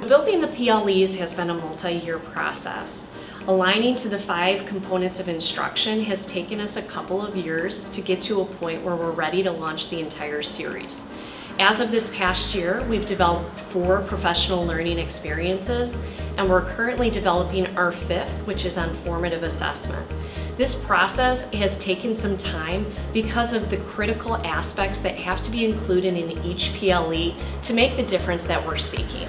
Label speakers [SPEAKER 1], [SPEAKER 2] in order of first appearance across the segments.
[SPEAKER 1] Building the PLEs has been a multi-year process. Aligning to the 5 components of instruction has taken us a couple of years to get to a point where we're ready to launch the entire series. As of this past year, we've developed 4 professional learning experiences, and we're currently developing our 5th, which is on formative assessment. This process has taken some time because of the critical aspects that have to be included in each PLE to make the difference that we're seeking.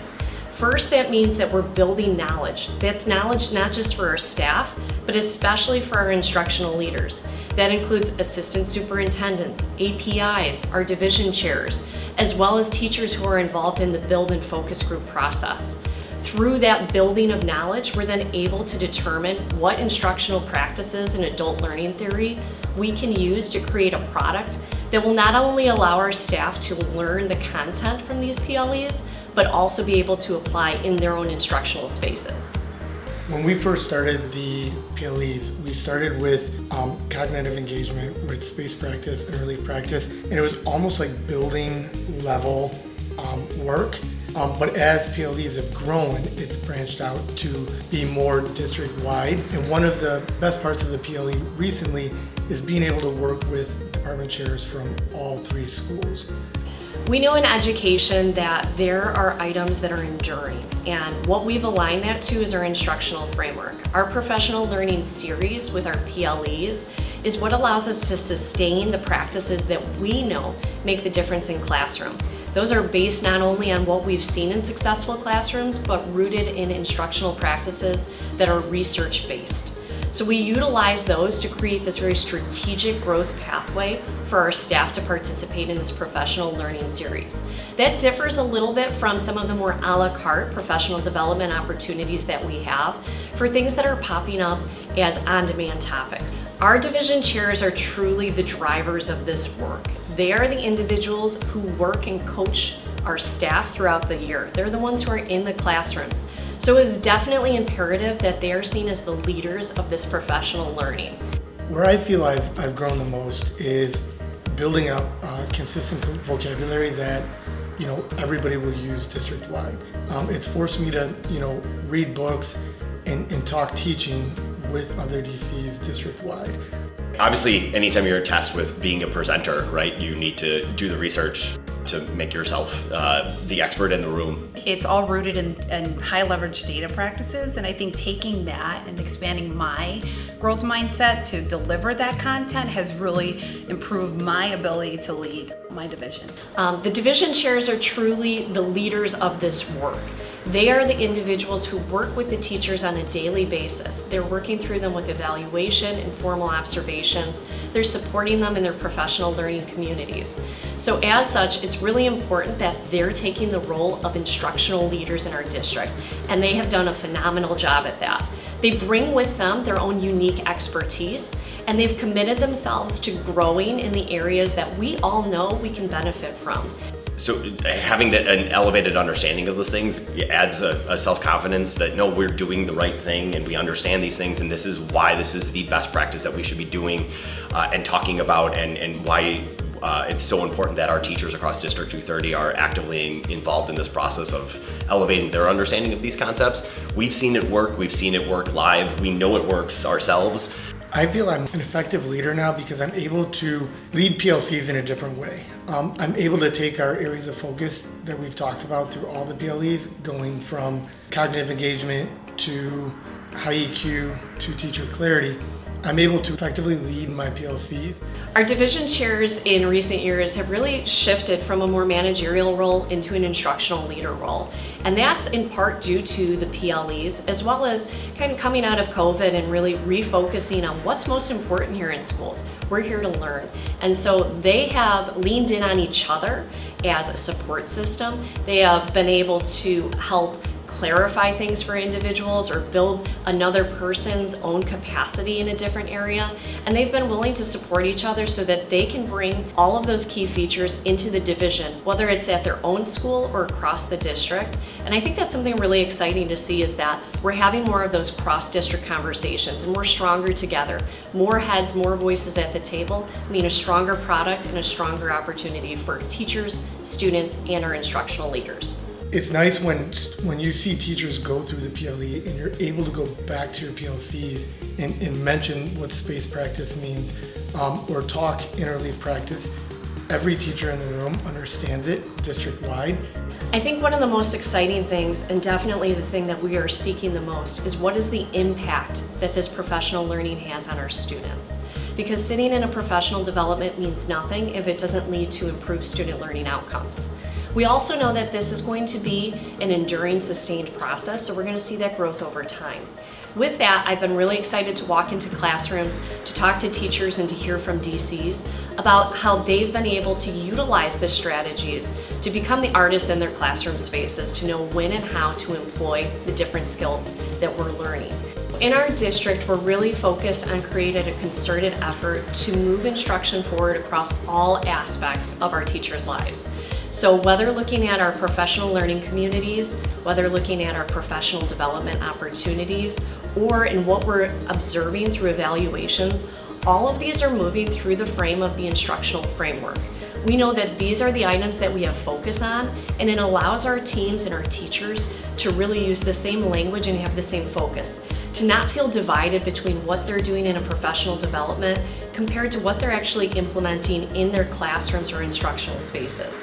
[SPEAKER 1] First, that means that we're building knowledge. That's knowledge not just for our staff, but especially for our instructional leaders. That includes assistant superintendents, APIs, our division chairs, as well as teachers who are involved in the build and focus group process. Through that building of knowledge, we're then able to determine what instructional practices in adult learning theory we can use to create a product that will not only allow our staff to learn the content from these PLEs, but also be able to apply in their own instructional spaces.
[SPEAKER 2] When we first started the PLEs, we started with cognitive engagement with space practice and relief practice, and it was almost like building level work. But as PLEs have grown, it's branched out to be more district-wide. And one of the best parts of the PLE recently is being able to work with department chairs from all 3 schools.
[SPEAKER 1] We know in education that there are items that are enduring, and what we've aligned that to is our instructional framework. Our professional learning series with our PLEs is what allows us to sustain the practices that we know make the difference in classroom. Those are based not only on what we've seen in successful classrooms, but rooted in instructional practices that are research-based. So we utilize those to create this very strategic growth pathway for our staff to participate in this professional learning series. That differs a little bit from some of the more a la carte professional development opportunities that we have for things that are popping up as on-demand topics. Our division chairs are truly the drivers of this work. They are the individuals who work and coach our staff throughout the year. They're the ones who are in the classrooms. So it's definitely imperative that they are seen as the leaders of this professional learning.
[SPEAKER 2] Where I feel I've grown the most is building out consistent vocabulary that everybody will use district-wide. It's forced me to read books and talk teaching with other DCs district-wide.
[SPEAKER 3] Obviously, anytime you're tasked with being a presenter, right, you need to do the research to make yourself the expert in the room.
[SPEAKER 4] It's all rooted in high leverage data practices, and I think taking that and expanding my growth mindset to deliver that content has really improved my ability to lead my division.
[SPEAKER 1] The division chairs are truly the leaders of this work. They are the individuals who work with the teachers on a daily basis. They're working through them with evaluation and formal observations. They're supporting them in their professional learning communities. So as such, it's really important that they're taking the role of instructional leaders in our district, and they have done a phenomenal job at that. They bring with them their own unique expertise, and they've committed themselves to growing in the areas that we all know we can benefit from.
[SPEAKER 3] So having an elevated understanding of those things adds a self-confidence that, no, we're doing the right thing and we understand these things, and this is why this is the best practice that we should be doing and talking about, and why it's so important that our teachers across District 230 are actively involved in this process of elevating their understanding of these concepts. We've seen it work. We've seen it work live. We know it works ourselves.
[SPEAKER 2] I feel I'm an effective leader now because I'm able to lead PLCs in a different way. I'm able to take our areas of focus that we've talked about through all the PLEs, going from cognitive engagement to high EQ to teacher clarity. I'm able to effectively lead my PLCs.
[SPEAKER 1] Our division chairs in recent years have really shifted from a more managerial role into an instructional leader role. And that's in part due to the PLEs, as well as kind of coming out of COVID and really refocusing on what's most important here in schools. We're here to learn. And so they have leaned in on each other as a support system. They have been able to help clarify things for individuals or build another person's own capacity in a different area. And they've been willing to support each other so that they can bring all of those key features into the division, whether it's at their own school or across the district. And I think that's something really exciting to see, is that we're having more of those cross-district conversations and we're stronger together. More heads, more voices at the table mean a stronger product and a stronger opportunity for teachers, students, and our instructional leaders.
[SPEAKER 2] it's nice when you see teachers go through the PLE and you're able to go back to your PLCs and mention what space practice means, or talk interleave practice. Every teacher in the room understands it district-wide.
[SPEAKER 1] I think one of the most exciting things, and definitely the thing that we are seeking the most, is what is the impact that this professional learning has on our students. Because sitting in a professional development means nothing if it doesn't lead to improved student learning outcomes. We also know that this is going to be an enduring, sustained process, so we're going to see that growth over time. With that, I've been really excited to walk into classrooms, to talk to teachers and to hear from DCs about how they've been able to utilize the strategies to become the artists in their classroom spaces, to know when and how to employ the different skills that we're learning. In our district, we're really focused on creating a concerted effort to move instruction forward across all aspects of our teachers' lives. So whether looking at our professional learning communities, whether looking at our professional development opportunities, or in what we're observing through evaluations, all of these are moving through the frame of the instructional framework. We know that these are the items that we have focus on, and it allows our teams and our teachers to really use the same language and have the same focus, to not feel divided between what they're doing in a professional development compared to what they're actually implementing in their classrooms or instructional spaces.